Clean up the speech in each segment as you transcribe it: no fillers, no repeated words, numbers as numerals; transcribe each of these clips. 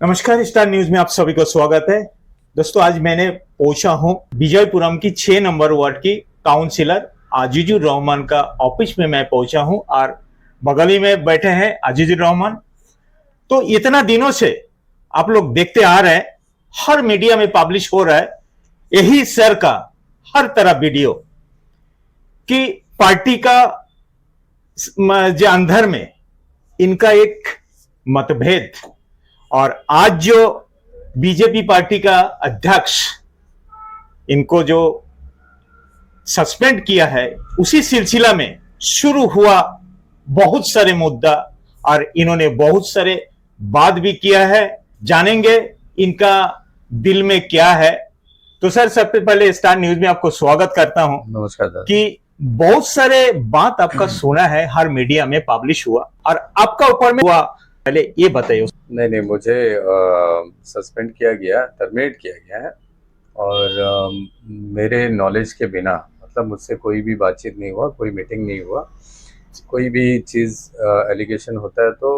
नमस्कार, star news में आप सभी को स्वागत है। दोस्तों, आज मैंने पहुंचा हूं विजयपुरम की 6 नंबर वार्ड की काउंसिलर अजीजुर रहमान का ऑफिस में मैं पहुंचा हूं और बगल ही में बैठे हैं अजीजुर रहमान। तो इतना दिनों से आप लोग देखते आ रहे हैं, हर मीडिया में पब्लिश हो रहा है यही सर का हर तरह वीडियो कि पार्टी का जो अंदर में इनका एक मतभेद, और आज जो बीजेपी पार्टी का अध्यक्ष इनको जो सस्पेंड किया है, उसी सिलसिला में शुरू हुआ बहुत सारे मुद्दा और इन्होंने बहुत सारे बात भी किया है। जानेंगे इनका दिल में क्या है। तो सर, सबसे पहले स्टार न्यूज में आपको स्वागत करता हूं। नमस्कार दादा। कि बहुत सारे बात आपका सुना है, हर मीडिया में पब्लिश हुआ और आपका ऊपर में हुआ, पहले ये बताइए। नहीं, मुझे सस्पेंड किया गया, टर्मिनेट किया गया है और मेरे नॉलेज के बिना, मतलब मुझसे कोई भी बातचीत नहीं हुआ, कोई मीटिंग नहीं हुआ। कोई भी चीज़ एलिगेशन होता है तो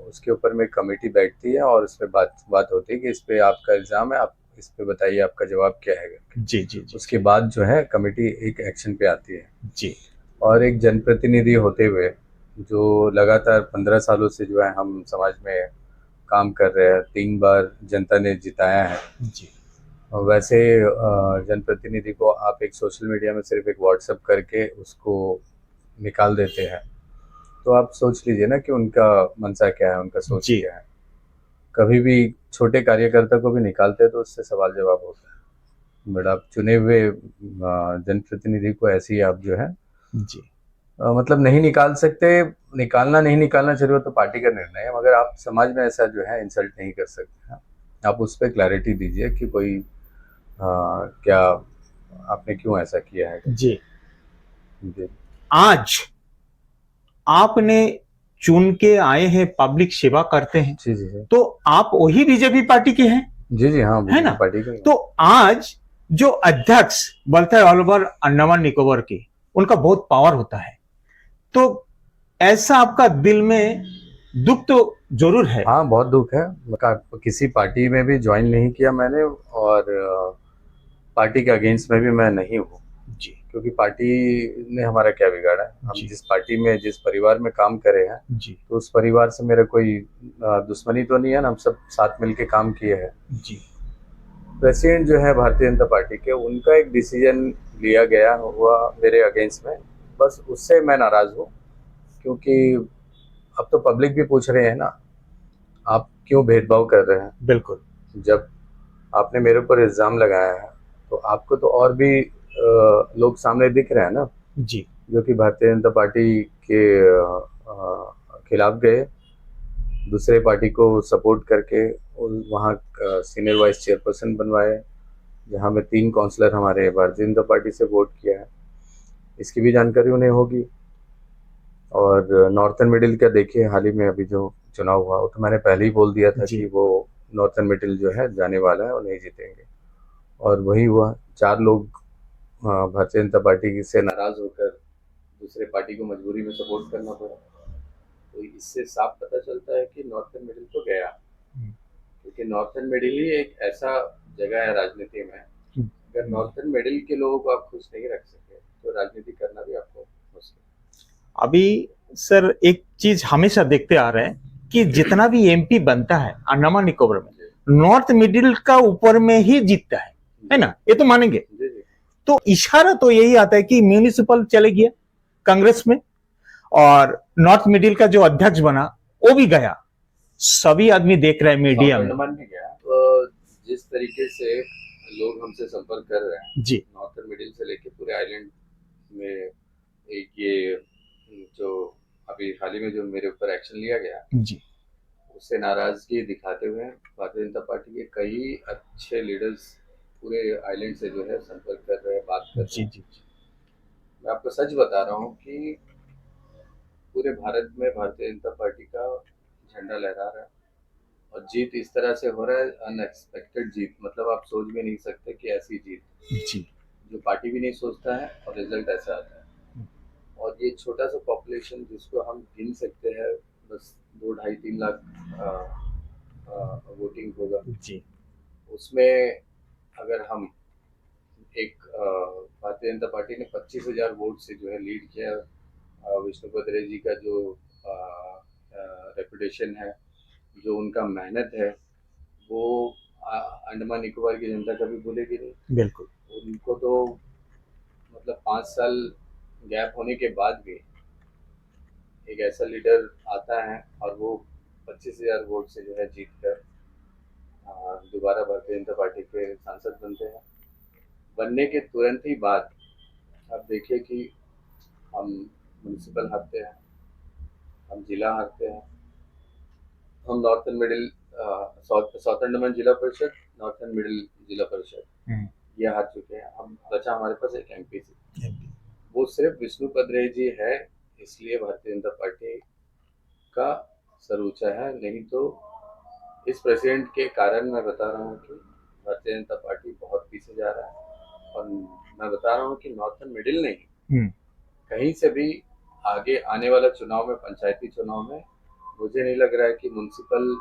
उसके ऊपर में कमेटी बैठती है और उस पर बात होती है कि इस पे आपका इल्ज़ाम है, आप इस पे बताइए आपका जवाब क्या है। जी जी जी। उसके बाद जो है कमेटी एक एक्शन पे आती है जी। और एक जनप्रतिनिधि होते हुए जो लगातार 15 सालों से जो है हम समाज में काम कर रहे हैं, 3 बार जनता ने जिताया है जी। वैसे जनप्रतिनिधि को आप एक सोशल मीडिया में सिर्फ एक व्हाट्सएप करके उसको निकाल देते हैं, तो आप सोच लीजिए ना कि उनका मनसा क्या है, उनका सोच क्या है। कभी भी छोटे कार्यकर्ता को भी निकालते हैं तो उससे सवाल जवाब होता है, बट आप चुने हुए जनप्रतिनिधि को ऐसे ही आप जो है जी मतलब नहीं निकाल सकते। निकालना नहीं निकालना चाहिए तो पार्टी का निर्णय है, मगर आप समाज में ऐसा जो है इंसल्ट नहीं कर सकते हैं। आप उस पर क्लैरिटी दीजिए कि कोई क्या आपने क्यों ऐसा किया है। जी। जी आज आपने चुन के आए हैं, पब्लिक सेवा करते हैं, जी जी तो आप वही बीजेपी पार्टी के हैं, जी जी हाँ, है ना? पार्टी के। तो आज जो अध्यक्ष बोलता है ऑल ओवर अंडमान निकोबार की, उनका बहुत पावर होता है, तो ऐसा आपका दिल में दुख तो जरूर है। हाँ, बहुत दुख है। किसी पार्टी में भी ज्वाइन नहीं किया मैंने और पार्टी के अगेंस्ट में भी मैं नहीं हूँ जी। क्योंकि पार्टी ने हमारा क्या बिगाड़ा है। हम जिस पार्टी में, जिस परिवार में काम करे हैं जी तो उस परिवार से मेरा कोई दुश्मनी तो नहीं है ना, हम सब साथ मिलके काम किए हैं। जी। प्रेसिडेंट जो है भारतीय जनता पार्टी के, उनका एक डिसीजन लिया गया हुआ मेरे अगेंस्ट में, बस उससे मैं नाराज हूँ। क्योंकि अब तो पब्लिक भी पूछ रहे हैं ना, आप क्यों भेदभाव कर रहे हैं। बिल्कुल। जब आपने मेरे ऊपर इल्ज़ाम लगाया है तो आपको तो और भी लोग सामने दिख रहे हैं ना, जी जो कि भारतीय जनता पार्टी के खिलाफ गए, दूसरे पार्टी को सपोर्ट करके वहाँ सीनियर वाइस चेयरपर्सन बनवाए, जहाँ में 3 काउंसलर हमारे भारतीय जनता पार्टी से वोट किया है, इसकी भी जानकारी उन्हें होगी। और नॉर्थन मिडिल का देखिए, हाल ही में अभी जो चुनाव हुआ, वो तो मैंने पहले ही बोल दिया था कि वो नॉर्थन मिडिल जो है जाने वाला है और नहीं जीतेंगे, और वही हुआ। 4 लोग भारतीय जनता पार्टी से नाराज होकर दूसरे पार्टी को मजबूरी में सपोर्ट करना पड़ा। तो इससे साफ पता चलता है कि नॉर्थन मिडिल तो गया, क्योंकि नॉर्थन मिडिल ही एक ऐसा जगह है राजनीति में, अगर नॉर्थन मिडिल के लोगों को आप खुश नहीं रख सके तो राजनीति करना भी आपको मुश्किल। अभी सर एक चीज हमेशा देखते आ रहे हैं कि जितना भी एमपी बनता है अंडमान निकोबार में, नॉर्थ मिडिल का ऊपर में ही जीतता है ना? ये तो मानेंगे। तो इशारा तो यही आता है कि म्यूनिसिपल चले गया कांग्रेस में, और नॉर्थ मिडिल का जो अध्यक्ष बना वो भी गया। सभी आदमी देख रहे हैं मीडिया में। अंडमान में गया तो जिस तरीके से लोग हमसे संपर्क कर रहे हैं जी, नॉर्थन मिडिल से लेके पूरे आइलैंड में, एक ये जो अभी हाल ही में जो मेरे ऊपर एक्शन लिया गया जी उससे नाराजगी दिखाते हुए भारतीय जनता पार्टी के कई अच्छे लीडर्स पूरे आइलैंड से जो है संपर्क कर रहे हैं, बात कर रहे हैं। जी। मैं आपको सच बता रहा हूँ कि पूरे भारत में भारतीय जनता पार्टी का झंडा लहरा रहा है और जीत इस तरह से हो रहा है, अनएक्सपेक्टेड जीत, मतलब आप सोच भी नहीं सकते कि ऐसी जीत जी जो पार्टी भी नहीं सोचता है और रिजल्ट ऐसा आता है। और ये छोटा सा पॉपुलेशन जिसको हम गिन सकते हैं, बस 2 ढाई 3 लाख होगा। जी उसमें अगर हम एक भारतीय जनता पार्टी ने 25,000 वोट से जो है लीड किया। विष्णुपद रे जी का जो रेपुटेशन है, जो उनका मेहनत है, वो अंडमान निकोबार की जनता कभी भूलेगी नहीं। बिल्कुल। उनको तो मतलब 5 साल गैप होने के बाद भी एक ऐसा लीडर आता है और वो 25,000 वोट से जो है जीत कर दोबारा भारतीय जनता पार्टी के सांसद बनते हैं। बनने के तुरंत ही बाद आप देखिए कि हम म्यूनिसिपल हारते हैं, हम जिला हारते हैं, हम नॉर्थन मिडिल साउथ अंडमान जिला परिषद, नॉर्थन मिडिल जिला परिषद ये हार चुके हैं। हम बचा हमारे पास एक एमपी सीट, वो सिर्फ विष्णुपद रे जी है, इसलिए भारतीय जनता पार्टी का सर ऊंचा है। नहीं तो इस प्रेसिडेंट के कारण मैं बता रहा हूँ कि भारतीय जनता पार्टी बहुत पीछे जा रहा है। और मैं बता रहा हूँ कि नॉर्थन मिडिल नहीं, कहीं से भी आगे आने वाला चुनाव में, पंचायती चुनाव में, मुझे नहीं लग रहा है कि म्यूनिसिपल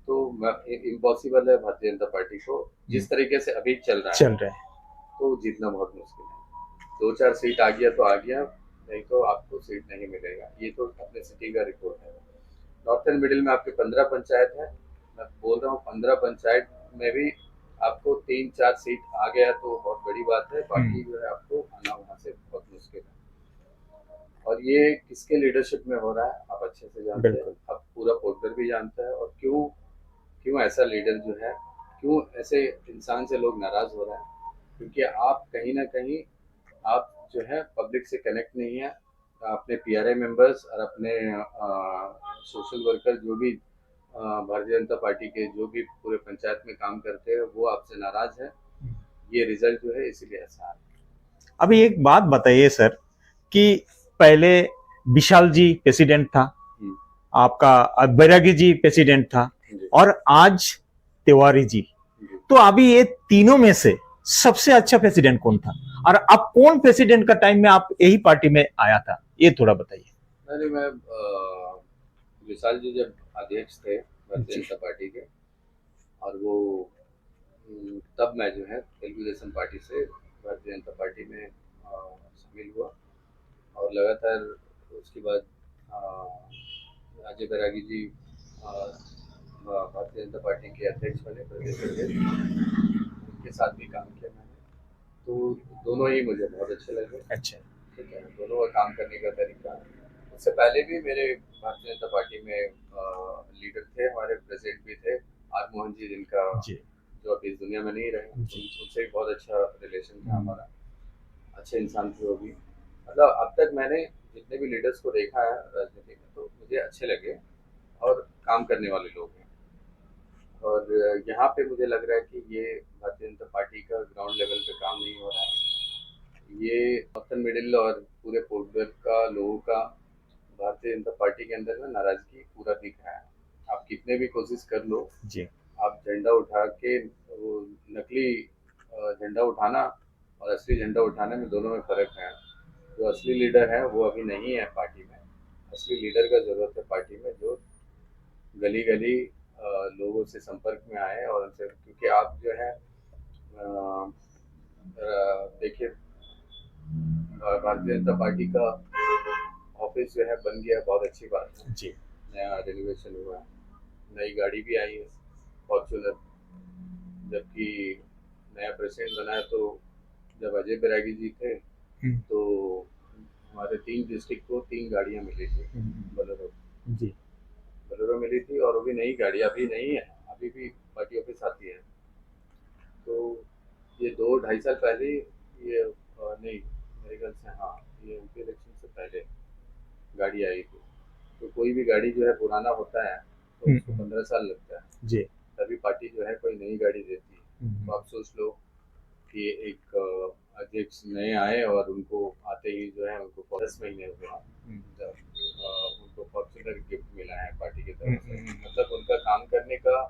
तो इम्पॉसिबल है भारतीय जनता पार्टी को, जिस तरीके से अभी चल रहा है तो जीतना बहुत मुश्किल है। 2-4 सीट आ गया तो आ गया, नहीं तो आपको सीट नहीं मिलेगा। ये तो अपने सिटी का रिकॉर्ड है। नॉर्थन मिडिल में आपके 15 पंचायत है, मैं बोल रहा हूँ 15 पंचायत में भी आपको 3-4 सीट आ गया तो बहुत बड़ी बात है, बाकी जो है आपको आना वहां से बहुत मुश्किल है। और ये किसके लीडरशिप में हो रहा है आप अच्छे से जानते हैं, अब पूरा पोर्टल भी जानता है। और क्यों क्यों ऐसा लीडर जो है, क्यों ऐसे इंसान से लोग नाराज हो रहे हैं, क्योंकि आप कहीं ना कहीं आप जो है पब्लिक से कनेक्ट नहीं है। अपने पीआरआई मेंबर्स और अपने सोशल वर्कर जो भी भारतीय जनता पार्टी के जो भी पूरे पंचायत में काम करते हैं वो आपसे नाराज है। ये रिजल्ट जो है इसीलिए ऐसा है। अभी एक बात बताइए सर कि पहले विशाल जी प्रेसिडेंट था, आपका बैरागी जी प्रेसिडेंट था, और आज तिवारी जी। तो अभी ये तीनों में से सबसे अच्छा प्रेसिडेंट कौन था, और अब कौन प्रेसिडेंट का टाइम में आप यही पार्टी में आया था, ये थोड़ा बताइए। अरे मैं विशाल जी जब अध्यक्ष थे भारतीय जनता पार्टी के, और वो तब मैं जो है तेलुगु देशम पार्टी से भारतीय जनता पार्टी में शामिल हुआ। और लगातार उसके बाद अजय बैरागी जी भारतीय जनता पार्टी के अध्यक्ष बने, प्रदेश अध्यक्ष, उनके साथ भी काम किया मैंने। तो दोनों ही मुझे बहुत अच्छे लगे। अच्छा, ठीक है, दोनों का काम करने का तरीका। उससे पहले भी मेरे भारतीय जनता पार्टी में लीडर थे, हमारे प्रेसिडेंट भी थे आर मोहन जी, जिनका जो अभी इस दुनिया में नहीं रहे, उनसे भी बहुत अच्छा रिलेशन था हमारा। अच्छे इंसान थे वो भी। मतलब अब तक मैंने जितने भी लीडर्स को देखा है राजनीति में, तो मुझे अच्छे लगे और काम करने वाले लोग हैं। और यहाँ पे मुझे लग रहा है कि ये भारतीय जनता पार्टी का ग्राउंड लेवल पे काम नहीं हो रहा है। ये नॉर्थन मिडिल और पूरे पोर्ट ब्लेयर का लोगों का भारतीय जनता पार्टी के अंदर में नाराजगी पूरा दिख रहा है। आप कितने भी कोशिश कर लो जी, आप झंडा उठा के, वो नकली झंडा उठाना और असली झंडा उठाने में दोनों में फर्क है। जो असली लीडर है वो अभी नहीं है पार्टी में। असली लीडर का जरूरत है पार्टी में, जो गली गली लोगों से संपर्क में आए और उनसे, क्योंकि आप जो है देखिए भारतीय जनता पार्टी का ऑफिस जो है बन गया, बहुत अच्छी बात है जी, नया रेनोवेशन हुआ है, नई गाड़ी भी आई है फॉर्चूनर। जबकि नया प्रेसिडेंट बना है, तो जब अजय बैरागी जी थे तो हमारे 3 डिस्ट्रिक्ट को 3 गाड़ियां मिली थी, बोलेरो जी, बोलेरो मिली थी। और वो भी नई गाड़ी अभी नहीं है, अभी भी पार्टी ऑफिस आती है। तो ये 2-2.5 साल पहले ये नहीं, मेरे ख्याल से हाँ, ये एमपी इलेक्शन से पहले गाड़ी आई थी। तो कोई भी गाड़ी जो है पुराना होता है तो उसको 15 साल लगता है जी, तभी पार्टी जो है कोई नई गाड़ी देती है। तो आप सोच लो कि एक अध्यक्ष नए आए और उनको आते ही जो है उनको 10 महीने हो गए जब उनको फॉर्चूनर गिफ्ट मिला है पार्टी की तरफ से। मतलब उनका काम करने का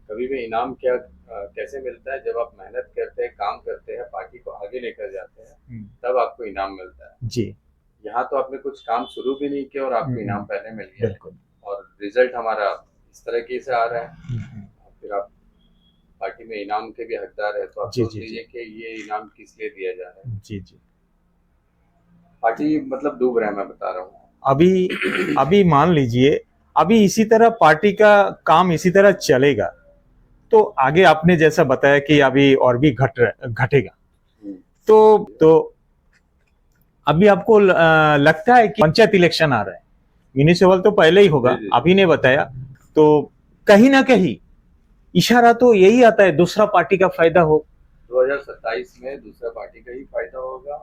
कभी भी इनाम क्या कैसे मिलता है, जब आप मेहनत करते हैं, काम करते हैं, पार्टी को आगे लेकर जाते हैं, तब आपको इनाम मिलता है। जी, यहाँ तो आपने कुछ काम शुरू भी नहीं किया और आपको इनाम पहले मिल गया, और रिजल्ट हमारा इस तरह से आ रहा है। फिर आप पार्टी में इनाम के भी हकदार है, तो आप जी, सोच जी, लीजिए कि ये इनाम किस लिए दिया जा रहा है। जी, जी। पार्टी मतलब डूब रहा है, मैं बता रहा हूँ। अभी अभी मान लीजिए, अभी इसी तरह पार्टी का काम इसी तरह चलेगा तो आगे आपने जैसा बताया कि अभी और भी घटेगा। तो अभी आपको लगता है कि पंचायत इलेक्शन आ रहा है, म्यूनिसिपल तो पहले ही होगा, जी, जी। अभी ने बताया, तो कहीं ना कहीं इशारा तो यही आता है दूसरा पार्टी का फायदा हो। 2027 में दूसरा पार्टी का ही फायदा होगा।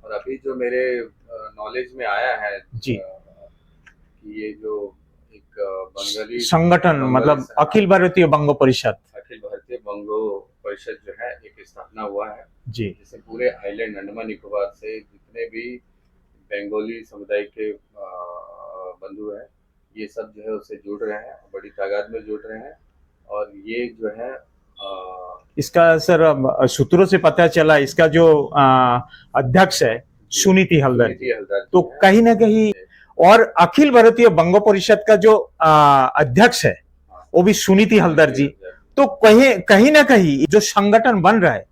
और अभी जो मेरे नॉलेज में आया है जी। कि ये जो एक बंगाली संगठन मतलब अखिल भारतीय बंग परिषद, अखिल भारतीय बंगो परिषद जो है एक स्थापना हुआ है, जी, जिससे पूरे आइलैंड अंडमान निकोबार से जितने भी बंगाली समुदाय के बंधु हैं, ये सब जो है उससे जुड़ रहे हैं, बड़ी तादाद में जुड़ रहे हैं। और ये जो है इसका सर सूत्रों से पता चला, इसका जो अध्यक्ष है सुनीति हल्दर जी, तो कहीं ना कहीं, और अखिल भारतीय बंग परिषद का जो अध्यक्ष है वो भी सुनीति हल्दर जी, तो कहीं ना कहीं जो संगठन बन रहा है,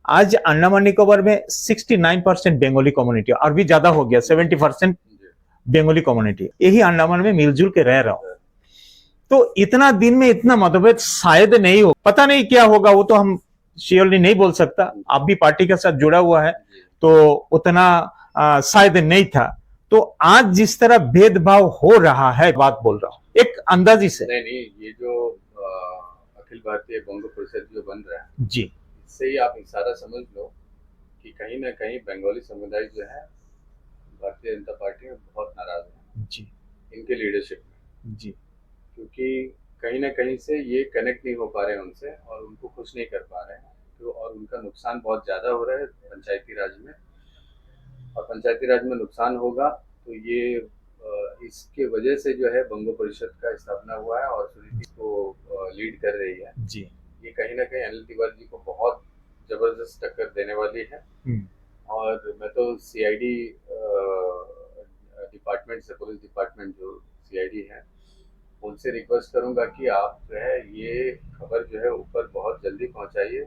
आज अंडमान निकोबार में 69% बंगाली कम्युनिटी, और भी ज्यादा हो गया 70% बंगाली कम्युनिटी, यही अंडमान में मिलजुल के रह रहा हो, तो इतना दिन में इतना मतभेद शायद नहीं हो, पता नहीं क्या होगा, वो तो हम श्योरली नहीं बोल सकता, आप भी पार्टी के साथ जुड़ा हुआ है तो उतना शायद नहीं था। तो आज जिस तरह भेदभाव हो रहा है, बात बोल रहा हूं एक अंदाजी से। नहीं, ये जो अखिल भारतीय बंग परिषद जो बन रहा है जी, इससे ही आप इशारा समझ लो कि कहीं ना कहीं बंगाली समुदाय जो है भारतीय जनता पार्टी में बहुत नाराज है जी, इनके लीडरशिप में। जी, क्योंकि कहीं ना कहीं से ये कनेक्ट नहीं हो पा रहे हैं उनसे और उनको खुश नहीं कर पा रहे हैं, तो और उनका नुकसान बहुत ज़्यादा हो रहा है पंचायती राज में। और पंचायती राज में नुकसान होगा तो ये इसके वजह से जो है बंगो परिषद का स्थापना हुआ है और सुनीति को लीड कर रही है जी। ये कहीं ना कहीं अनिल तिवारी जी को बहुत जबरदस्त टक्कर देने वाली है। और मैं तो सीआईडी डिपार्टमेंट से, पुलिस डिपार्टमेंट जो सीआईडी है, उनसे रिक्वेस्ट करूंगा कि आप जो है ये खबर जो है ऊपर बहुत जल्दी पहुंचाइए,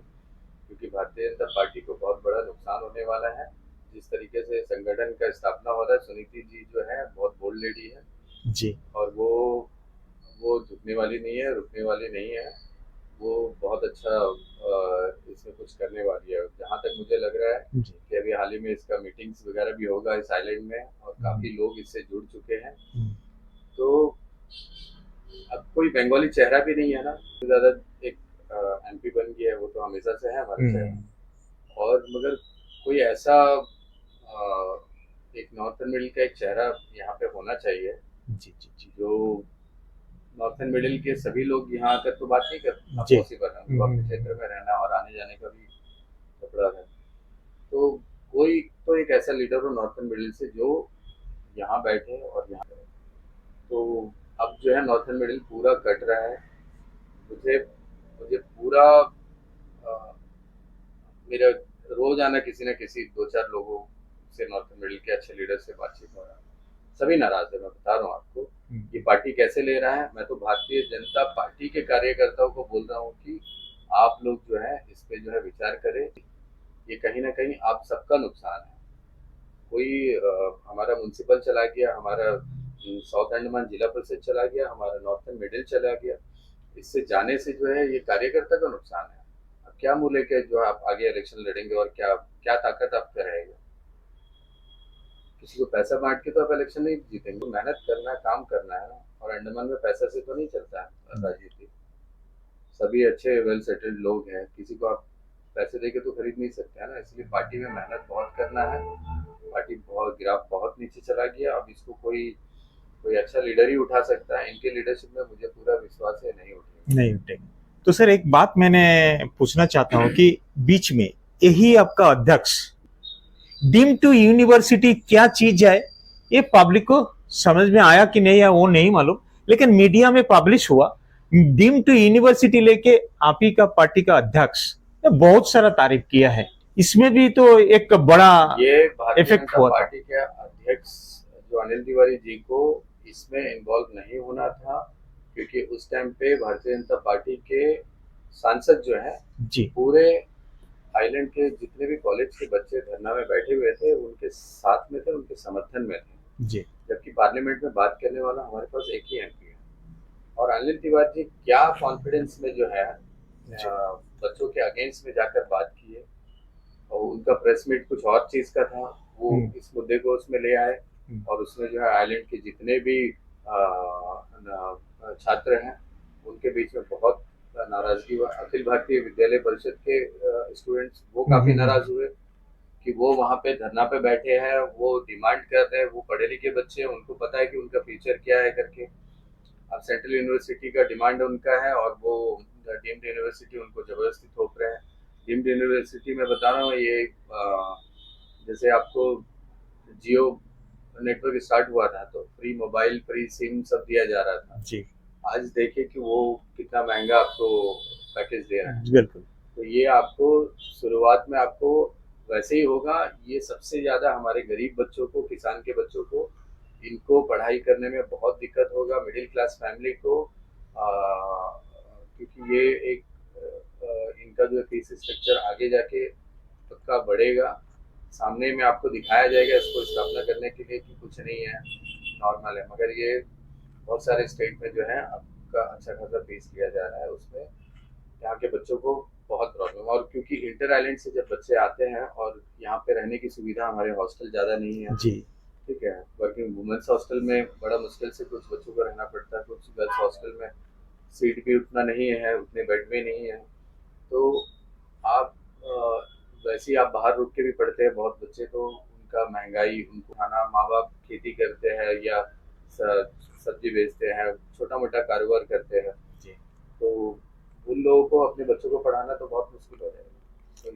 क्योंकि भारतीय जनता पार्टी को बहुत बड़ा नुकसान होने वाला है। जिस तरीके से संगठन का स्थापना हो रहा है, सुनीति जी जो है बहुत बोल्ड लेडी है जी, और वो झुकने वाली नहीं है, रुकने वाली नहीं है, वो बहुत अच्छा इसमें कुछ करने वाली है। जहाँ तक मुझे लग रहा है कि अभी हाल ही में इसका मीटिंग्स वगैरह भी होगा इस आइलैंड में और काफी लोग इससे जुड़ चुके हैं। तो अब कोई बंगाली चेहरा भी नहीं है ना, ज्यादा एक एमपी बन गया है, वो तो हमेशा से है हमारे चेहरा, और मगर कोई ऐसा एक नॉर्थन मिडिल का एक चेहरा यहाँ पे होना चाहिए। जी, जी, जी, जो नॉर्थन मिडिल के सभी लोग यहाँ आकर तो बात नहीं कर जी। पॉसिबल है, उनको अपने क्षेत्र में रहना और आने जाने का भी कपड़ा है। तो कोई तो एक ऐसा लीडर हो नॉर्थन मिडिल से जो यहाँ बैठे और यहाँ रहे। तो अब जो है नॉर्थन मिडिल पूरा कट रहा है। मुझे मुझे पूरा मेरा रोज आना किसी न किसी 2-4 लोगों से नॉर्थन मिडिल के अच्छे लीडर से बातचीत हो रहा है, सभी नाराज है। मैं बता रहा हूँ आपको ये पार्टी कैसे ले रहा है। मैं तो भारतीय जनता पार्टी के कार्यकर्ताओं को बोल रहा हूँ कि आप लोग जो है इस पे जो है विचार करें। ये कहीं ना कहीं आप सबका नुकसान है। कोई हमारा म्यूनसिपल चला गया, हमारा साउथ अंडमान जिला परिषद चला गया, हमारा नॉर्थन मिडिल चला गया, इससे जाने से जो है ये कार्यकर्ता का नुकसान है। अब क्या मूल्य के जो आप आगे इलेक्शन लड़ेंगे और क्या क्या ताकत आपका रहेगा। किसी को पैसा बांट के तो आप इलेक्शन नहीं जीतेंगे, तो मेहनत करना है, काम करना है ना। और अंडमान में पैसा से तो नहीं चलता है राजनीति। सभी अच्छे वेल सेटल्ड लोग हैं, किसी को आप पैसे देके तो खरीद नहीं सकते है ना। इसलिए पार्टी में मेहनत बहुत करना है। पार्टी बहुत ग्राफ बहुत नीचे चला गया, अब इसको कोई कोई अच्छा लीडर ही उठा सकता है। इनके लीडरशिप में मुझे पूरा विश्वास है नहीं उठेगा। तो सर एक बात मैंने पूछना चाहता हूँ कि बीच में यही आपका अध्यक्ष डीम टू यूनिवर्सिटी क्या चीज है, ये पब्लिक को समझ में आया कि नहीं है वो नहीं मालूम, लेकिन मीडिया में पब्लिश हुआ। डीम टू यूनिवर्सिटी लेके आप ही का पार्टी का अध्यक्ष ने बहुत सारा तारीफ किया है, इसमें भी तो एक बड़ा ये इफेक्ट हुआ था। पार्टी के अध्यक्ष जो अनिल तिवारी जी को इसमें इन्वॉल्व नहीं होना था, क्योंकि उस टाइम पे भारतीय जनता पार्टी के सांसद जो है जी पूरे आइलैंड के जितने भी कॉलेज के बच्चे धरना में बैठे हुए थे उनके साथ में थे, उनके समर्थन में थे। जी जबकि पार्लियामेंट में बात करने वाला हमारे पास एक ही एमपी है। और अनिल तिवारी जी क्या कॉन्फिडेंस में जो है जी बच्चों के अगेंस्ट में जाकर बात की है, और उनका प्रेस मीट कुछ और चीज का था, वो इस मुद्दे को उसमें ले आए और उसमें जो है आइलैंड के जितने भी छात्र हैं उनके बीच में बहुत नाराजगी हुआ। अखिल भारतीय विद्यालय परिषद के स्टूडेंट्स वो काफी नाराज हुए कि वो वहाँ पे धरना पे बैठे हैं, वो डिमांड कर रहे हैं, वो पढ़े लिखे बच्चे हैं, उनको पता है कि उनका फ्यूचर क्या है करके। अब सेंट्रल यूनिवर्सिटी का डिमांड उनका है और वो डीम्ड यूनिवर्सिटी उनको जबरदस्ती थोप रहे हैं। डीम्ड यूनिवर्सिटी में बता रहा हूँ ये जैसे आपको जियो नेटवर्क स्टार्ट हुआ था तो फ्री मोबाइल, फ्री सिम सब दिया जा रहा था। जी आज देखिए कि वो कितना महंगा आपको पैकेज दे रहे हैं। बिल्कुल तो ये आपको शुरुआत में आपको वैसे ही होगा। ये सबसे ज्यादा हमारे गरीब बच्चों को, किसान के बच्चों को, इनको पढ़ाई करने में बहुत दिक्कत होगा, मिडिल क्लास फैमिली को, क्योंकि ये एक इनका जो फीस स्ट्रक्चर आगे जाके पक्का बढ़ेगा। सामने में आपको दिखाया जाएगा इसको स्थापना करने के लिए कि कुछ नहीं है, नॉर्मल है, मगर ये बहुत सारे स्टेट में जो है आपका अच्छा खासा फीस लिया जा रहा है। उसमें यहाँ के बच्चों को बहुत प्रॉब्लम। और क्योंकि इंटर आइलैंड से जब बच्चे आते हैं और यहाँ पे रहने की सुविधा, हमारे हॉस्टल ज़्यादा नहीं है, जी ठीक है, वर्किंग वुमेन्स हॉस्टल में बड़ा मुश्किल से कुछ बच्चों को रहना पड़ता है, कुछ गर्ल्स हॉस्टल में सीट भी उतना नहीं है, उतने बेड भी नहीं है। तो आप वैसे ही आप बाहर रुक के भी पढ़ते हैं बहुत बच्चे, तो उनका महंगाई, उनको खाना, माँ बाप खेती करते हैं या सब्जी बेचते हैं, छोटा मोटा कारोबार करते हैं, जी तो उन लोगों को अपने बच्चों को पढ़ाना तो बहुत मुश्किल हो जाएगा। तो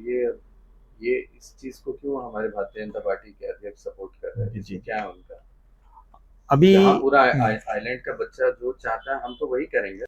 ये इस चीज को क्यों हमारे भारतीय जनता पार्टी के अध्यक्ष सपोर्ट कर रहे हैं, जी इसमें क्या है उनका? अभी जहाँ पूरा आइलैंड का बच्चा जो चाहता है हम तो वही करेंगे।